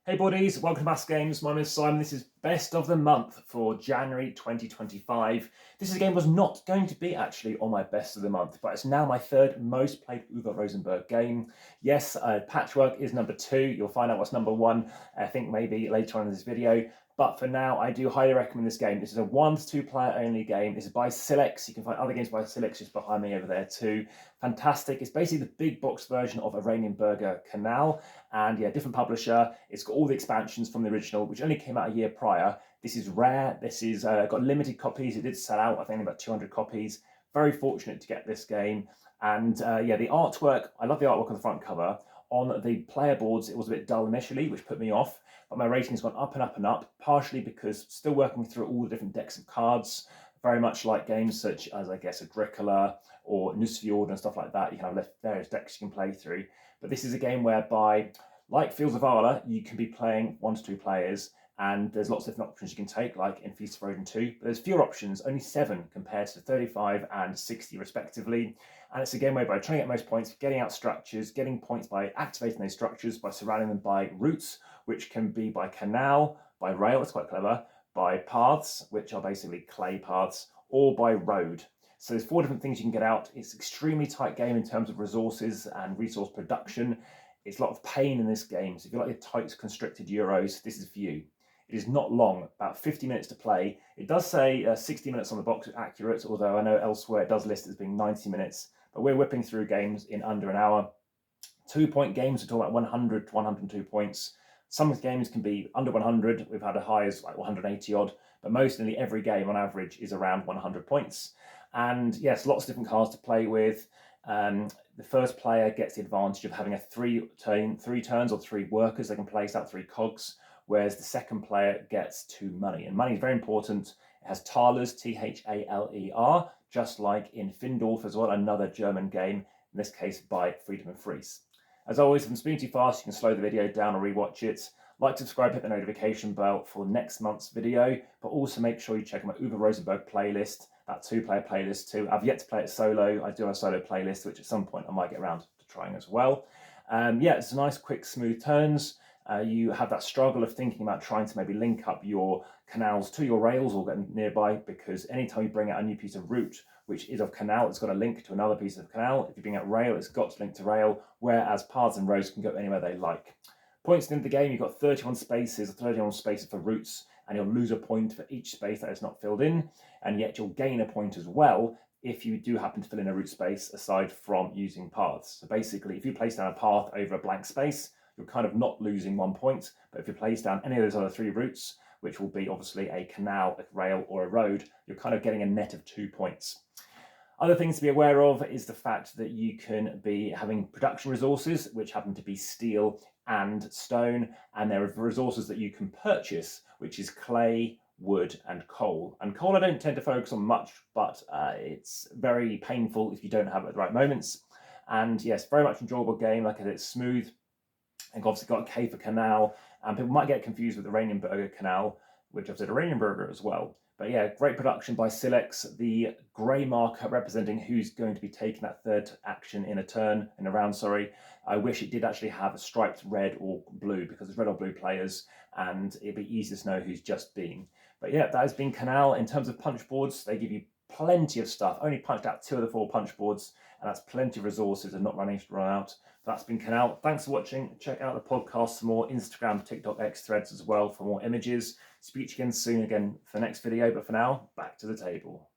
Hey buddies, welcome to AmassGames. My name is Simon. This is best of the month for January 2025. This is a game was not going to be actually on my best of the month, but it's now my third most played Uwe Rosenberg game. Yes, Patchwork is number 2. You'll find out what's number 1, I think maybe later on in this video. But for now, I do highly recommend this game. This is a 1 to 2 player only game. This is by Silex. You can find other games by Silex just behind me over there too. Fantastic. It's basically the big box version of Iranian Burger Canal. And yeah, different publisher. It's got all the expansions from the original, which only came out a year prior. This is rare. This is got limited copies. It did sell out, I think, about 200 copies. Very fortunate to get this game. And yeah, the artwork, I love the artwork on the front cover. On the player boards, it was a bit dull initially, which put me off, but my rating's gone up and up and up, partially because still working through all the different decks of cards, very much like games such as, I guess, Agricola or Nusfjord and stuff like that. You can have various decks you can play through. But this is a game whereby, like Fields of Arla, you can be playing 1 to 2 players, and there's lots of different options you can take, like in Feast of Odin 2, but there's fewer options, only 7 compared to 35 and 60 respectively. And it's a game whereby trying to get most points, getting out structures, getting points by activating those structures, by surrounding them by routes, which can be by canal, by rail, it's quite clever, by paths, which are basically clay paths, or by road. So there's 4 different things you can get out. It's an extremely tight game in terms of resources and resource production. It's a lot of pain in this game. So if you like your tight, constricted Euros, this is for you. It is not long, about 50 minutes to play. It does say 60 minutes on the box is accurate, although I know elsewhere it does list as being 90 minutes. But we're whipping through games in under an hour. 2-point games, we're talking about 100 to 102 points. Some games can be under 100. We've had a high as like 180 odd, but mostly every game on average is around 100 points. And yes, lots of different cards to play with. The first player gets the advantage of having a 3 turns or 3 workers. They can place out 3 cogs, whereas the second player gets 2 money. And money is very important. It has Thalers, Thaler, just like in Findorf as well, another German game, in this case by Freedom and Fries. As always, if I'm speaking too fast, you can slow the video down or rewatch it. Like, subscribe, hit the notification bell for next month's video, but also make sure you check out my Uwe Rosenberg playlist, that 2-player playlist too. I've yet to play it solo. I do have a solo playlist, which at some point I might get around to trying as well. Yeah, it's nice, quick, smooth turns. You have that struggle of thinking about trying to maybe link up your canals to your rails or get nearby, because anytime you bring out a new piece of route, which is of canal, it's got a link to another piece of canal. If you bring out rail, it's got to link to rail, whereas paths and roads can go anywhere they like. Points at the end of the game, you've got 31 spaces for routes, and you'll lose a point for each space that is not filled in, and yet you'll gain a point as well if you do happen to fill in a route space aside from using paths. So basically, if you place down a path over a blank space, you're kind of not losing 1 point, but if you place down any of those other 3 routes, which will be obviously a canal, a rail, or a road, you're kind of getting a net of 2 points. Other things to be aware of is the fact that you can be having production resources, which happen to be steel and stone, and there are resources that you can purchase, which is clay, wood, and coal. And coal I don't tend to focus on much, but it's very painful if you don't have it at the right moments. And yes, very much enjoyable game. Like I said, it's smooth. And obviously got a K for canal, and people might get confused with the Iranian Burger Canal, which I've said Iranian Burger as well. But yeah, great production by Silex. The grey marker representing who's going to be taking that third action in a round, sorry. I wish it did actually have a striped red or blue, because it's red or blue players, and it'd be easy to know who's just been. But yeah, that has been Canal. In terms of punch boards, they give you plenty of stuff. Only punched out 2 of the 4 punch boards, and that's plenty of resources and not running to run out. That's been Canal. Thanks for watching. Check out the podcast for more Instagram, TikTok, X threads as well for more images. Speak to you again soon for the next video, but for now, back to the table.